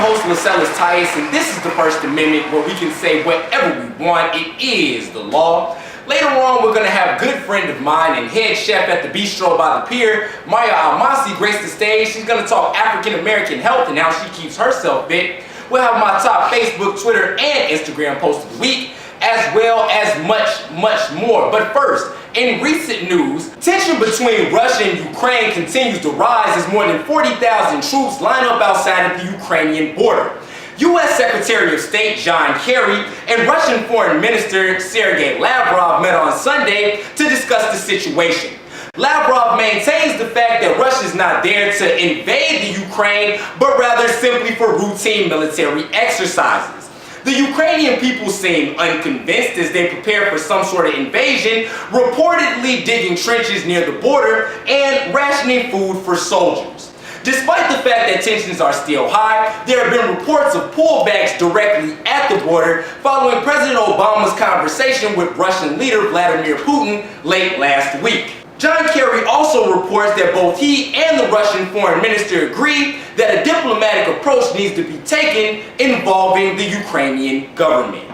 host, Lascelles Tyus, and this is the First Amendment, where we can say whatever we want. It is the law. Later on, we're going to have a good friend of mine and head chef at the Bistro by the Pier, Maya Almasi, grace the stage. She's going to talk African-American health and how she keeps herself fit. We'll have my top Facebook, Twitter, and Instagram post of the week, as well as much more. But first, in recent news, tension between Russia and Ukraine continues to rise as more than 40,000 troops line up outside of the Ukrainian border. U.S. Secretary of State John Kerry and Russian Foreign Minister Sergei Lavrov met on Sunday to discuss the situation. Lavrov maintains the fact that Russia is not there to invade the Ukraine, but rather simply for routine military exercises. The Ukrainian people seem unconvinced as they prepare for some sort of invasion, reportedly digging trenches near the border and rationing food for soldiers. Despite the fact that tensions are still high, there have been reports of pullbacks directly at the border following President Obama's conversation with Russian leader Vladimir Putin late last week. John Kerry also reports that both he and the Russian foreign minister agree that a diplomatic approach needs to be taken involving the Ukrainian government.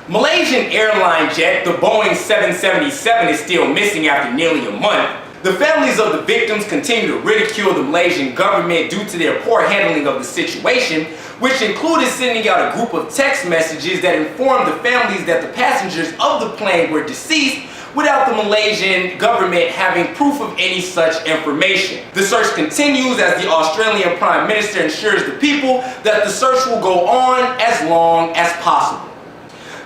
Malaysian airline jet, the Boeing 777, is still missing after nearly a month. The families of the victims continue to ridicule the Malaysian government due to their poor handling of the situation, which included sending out a group of text messages that informed the families that the passengers of the plane were deceased without the Malaysian government having proof of any such information. The search continues as the Australian Prime Minister ensures the people that the search will go on as long as possible.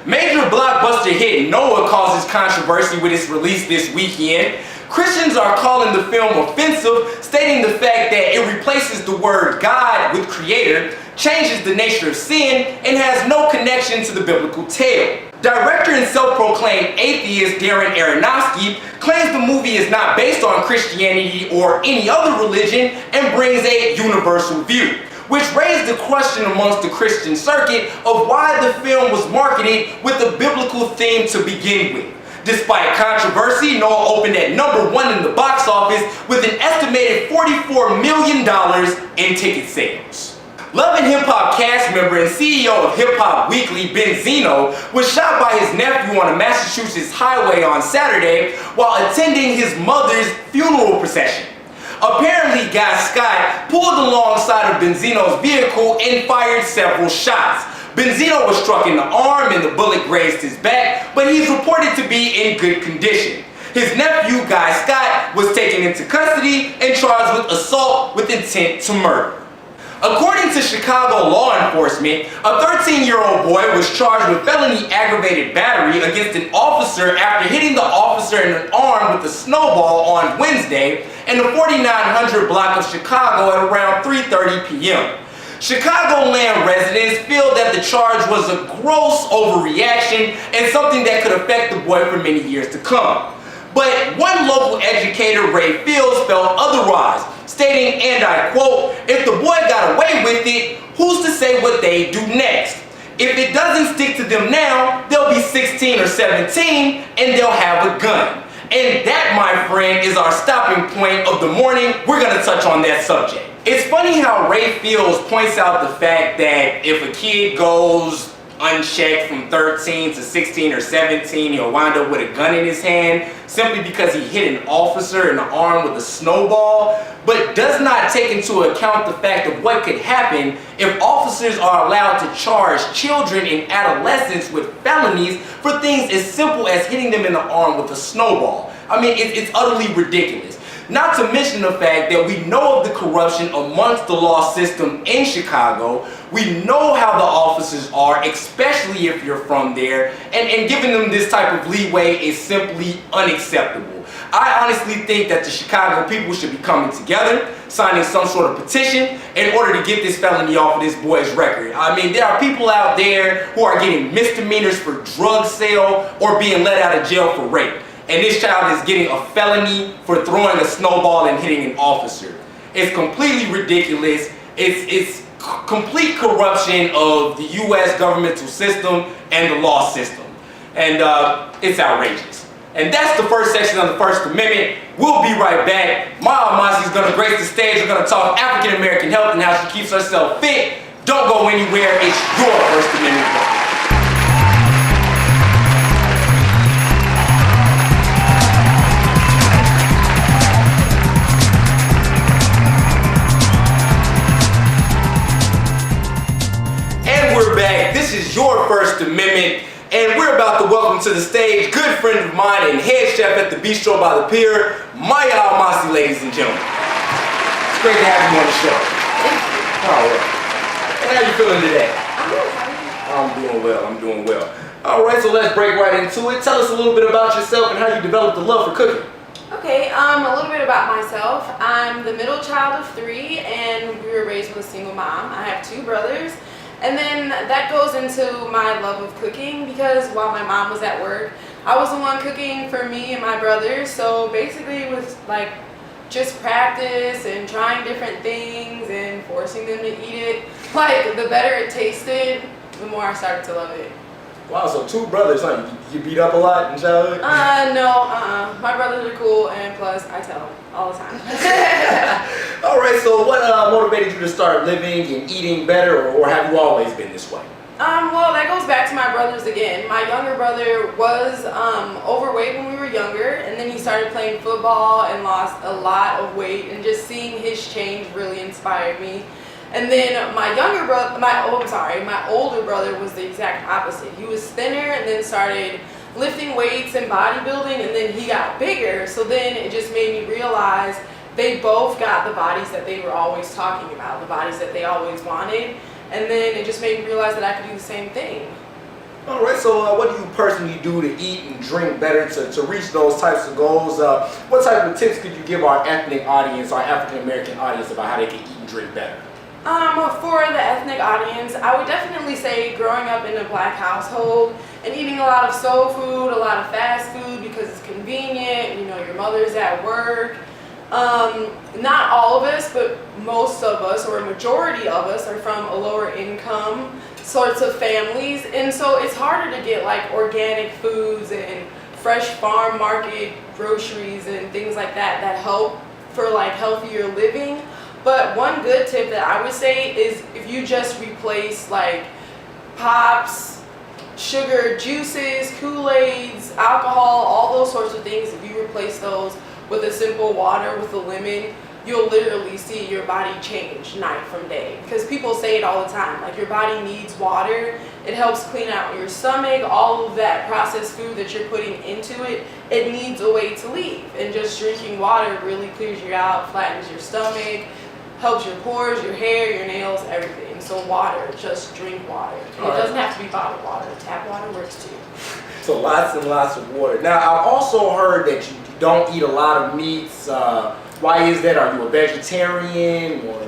Major blockbuster hit Noah causes controversy with its release this weekend. Christians are calling the film offensive, stating the fact that it replaces the word God with creator, changes the nature of sin, and has no connection to the biblical tale. Director and self-proclaimed atheist Darren Aronofsky claims the movie is not based on Christianity or any other religion and brings a universal view, which raised the question amongst the Christian circuit of why the film was marketed with a biblical theme to begin with. Despite controversy, Noah opened at #1 in the box office with an estimated $44 million in ticket sales. Love and Hip Hop cast member and CEO of Hip Hop Weekly, Benzino, was shot by his nephew on a Massachusetts highway on Saturday while attending his mother's funeral procession. Apparently, Guy Scott pulled alongside of Benzino's vehicle and fired several shots. Benzino was struck in the arm and the bullet grazed his back, but he's reported to be in good condition. His nephew, Guy Scott, was taken into custody and charged with assault with intent to murder. According to Chicago law enforcement, a 13-year-old boy was charged with felony aggravated battery against an officer after hitting the officer in the arm with a snowball on Wednesday in the 4900 block of Chicago at around 3:30 p.m. Chicagoland residents feel that the charge was a gross overreaction and something that could affect the boy for many years to come. But one local educator, Ray Fields, felt otherwise, stating, and I quote, "If the boy got away with it, who's to say what they do next? If it doesn't stick to them now, they'll be 16 or 17 and they'll have a gun." And that, my friend, is our stopping point of the morning. We're going to touch on that subject. It's funny how Ray Fields points out the fact that if a kid goes unchecked from 13 to 16 or 17, he'll wind up with a gun in his hand simply because he hit an officer in the arm with a snowball, but does not take into account the fact of what could happen if officers are allowed to charge children and adolescents with felonies for things as simple as hitting them in the arm with a snowball. I mean, it's utterly ridiculous. Not to mention the fact that we know of the corruption amongst the law system in Chicago. We know how the officers are, especially if you're from there, and giving them this type of leeway is simply unacceptable. I honestly think that the Chicago people should be coming together, signing some sort of petition in order to get this felony off of this boy's record. I mean, there are people out there who are getting misdemeanors for drug sale or being let out of jail for rape. And this child is getting a felony for throwing a snowball and hitting an officer. It's completely ridiculous. It's complete corruption of the U.S. governmental system and the law system. And it's outrageous. And that's the first section of the First Amendment. We'll be right back. Maya Almasi is going to grace the stage. We're going to talk African American health and how she keeps herself fit. Don't go anywhere. It's your First Amendment vote. We're back. This is your First Amendment, and we're about to welcome to the stage good friend of mine and head chef at the Bistro by the Pier, Maya Almasi, ladies and gentlemen. It's great to have you on the show. Thank you. All right. And how you feeling today? I'm good. How are you? I'm doing well. All right, so let's break right into it. Tell us a little bit about yourself and how you developed the love for cooking. Okay, a little bit about myself. I'm the middle child of 3, and we were raised with a single mom. I have 2 brothers. And then that goes into my love of cooking, because while my mom was at work, I was the one cooking for me and my brothers. So basically it was like just practice and trying different things and forcing them to eat it. Like, the better it tasted, the more I started to love it. Wow, so 2 brothers, huh? You beat up a lot in childhood? No. My brothers are cool, and plus I tell them all the time. All right, so what motivated you to start living and eating better, or have you always been this way? Well, that goes back to my brothers again. My younger brother was overweight when we were younger, and then he started playing football and lost a lot of weight, and just seeing his change really inspired me. And then my older brother was the exact opposite. He was thinner and then started lifting weights and bodybuilding, and then he got bigger. So then it just made me realize they both got the bodies that they were always talking about, the bodies that they always wanted. And then it just made me realize that I could do the same thing. All right, so what do you personally do to eat and drink better to reach those types of goals? What type of tips could you give our ethnic audience, our African American audience, about how they can eat and drink better? For the ethnic audience, I would definitely say growing up in a Black household and eating a lot of soul food, a lot of fast food because it's convenient, your mother's at work. Not all of us, but most of us, or a majority of us, are from a lower income sorts of families, and so it's harder to get like organic foods and fresh farm market groceries and things like that help for like healthier living. But one good tip that I would say is if you just replace like pops, sugar, juices, Kool-Aids, alcohol, all those sorts of things, if you replace those with a simple water with a lemon, you'll literally see your body change night from day. Because people say it all the time, like your body needs water. It helps clean out your stomach, all of that processed food that you're putting into it, it needs a way to leave. And just drinking water really clears you out, flattens your stomach, helps your pores, your hair, your nails, everything. So water, just drink water. And it doesn't have to be bottled water. Tap water works too. So lots and lots of water. Now, I've also heard that you don't eat a lot of meats. Why is that? Are you a vegetarian or?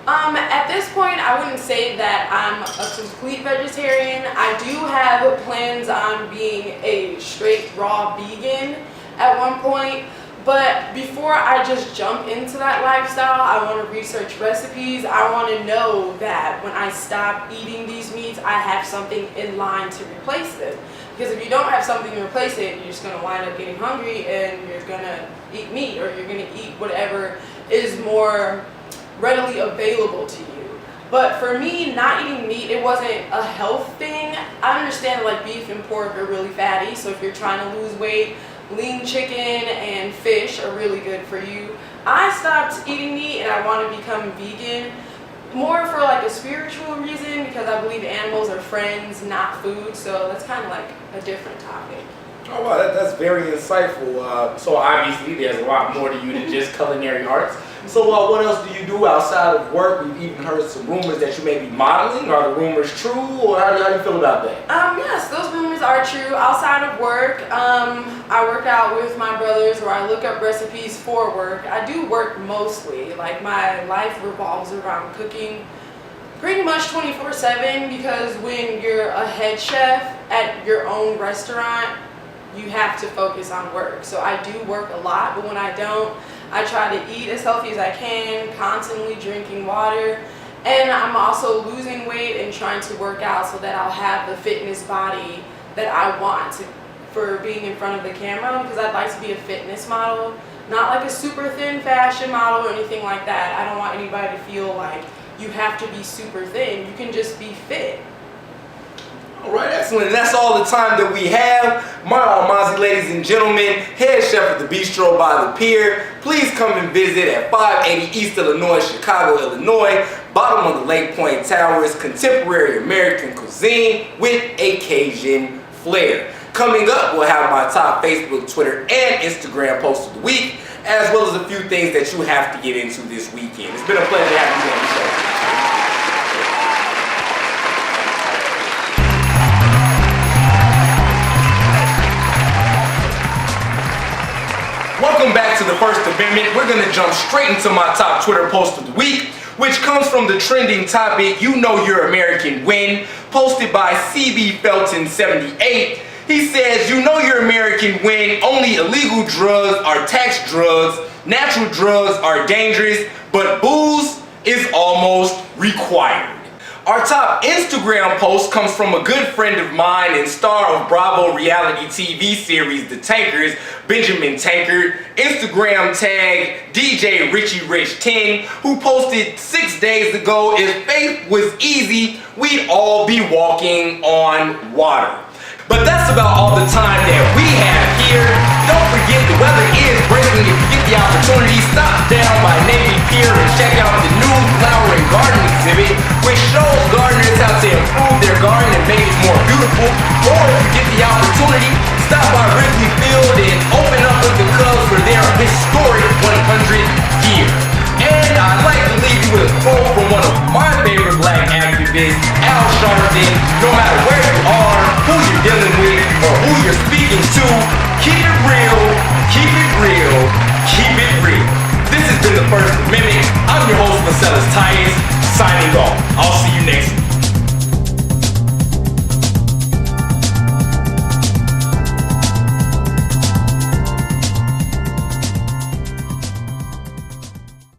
At this point, I wouldn't say that I'm a complete vegetarian. I do have plans on being a straight raw vegan at one point. But before I just jump into that lifestyle, I want to research recipes. I want to know that when I stop eating these meats, I have something in line to replace them. Because if you don't have something to replace it, you're just going to wind up getting hungry and you're going to eat meat, or you're going to eat whatever is more readily available to you. But for me, not eating meat, it wasn't a health thing. I understand like beef and pork are really fatty, so if you're trying to lose weight, lean chicken and fish are really good for you. I stopped eating meat and I want to become vegan more for like a spiritual reason, because I believe animals are friends, not food. So that's kind of like a different topic. Oh wow, that's very insightful. So obviously there's a lot more to you than just culinary arts. So what else do you do outside of work? We've even heard some rumors that you may be modeling. Are the rumors true, or how do you feel about that? Yes, those rumors are true. Outside of work, I work out with my brothers, or I look up recipes for work. I do work mostly. Like, my life revolves around cooking pretty much 24/7, because when you're a head chef at your own restaurant, you have to focus on work. So I do work a lot, but when I don't, I try to eat as healthy as I can, constantly drinking water. And I'm also losing weight and trying to work out so that I'll have the fitness body that I want for being in front of the camera, because I'd like to be a fitness model, not like a super thin fashion model or anything like that. I don't want anybody to feel like you have to be super thin. You can just be fit. All right, excellent. And that's all the time that we have. Maya Almazi, ladies and gentlemen, head chef at the Bistro by the Pier. Please come and visit at 580 East Illinois, Chicago, Illinois. Bottom of the Lake Point Towers, contemporary American cuisine with a Cajun flair. Coming up, we'll have my top Facebook, Twitter, and Instagram post of the week, as well as a few things that you have to get into this weekend. It's been a pleasure having you on the show. Welcome back to the First Amendment. We're going to jump straight into my top Twitter post of the week, which comes from the trending topic, You Know Your American Win, posted by CB Felton 78. He says, you know your American win, only illegal drugs are tax drugs, natural drugs are dangerous, but booze is almost required. Our top Instagram post comes from a good friend of mine and star of Bravo reality TV series The Tankers, Benjamin Tankard, Instagram tag DJ Richie Rich 10, who posted 6 days ago, if faith was easy, we'd all be walking on water. But that's about all the time that we have here. Don't forget the weather is breaking. If you get the opportunity, stop down by Navy Pier and check out the new flower and garden exhibit, which shows gardeners how to improve their garden and make it more beautiful. Or if you get the opportunity, stop by Wrigley Field and open up with the Cubs for their historic 100 year. And I'd like to leave you with a quote from one of my favorite black activists, Al Sharpton. No matter where you are, who you're dealing with, or who you're speaking to, keep it real, keep it real, keep it real. This has been the First Amendment. I'm your host, Marcellus Titus, signing off.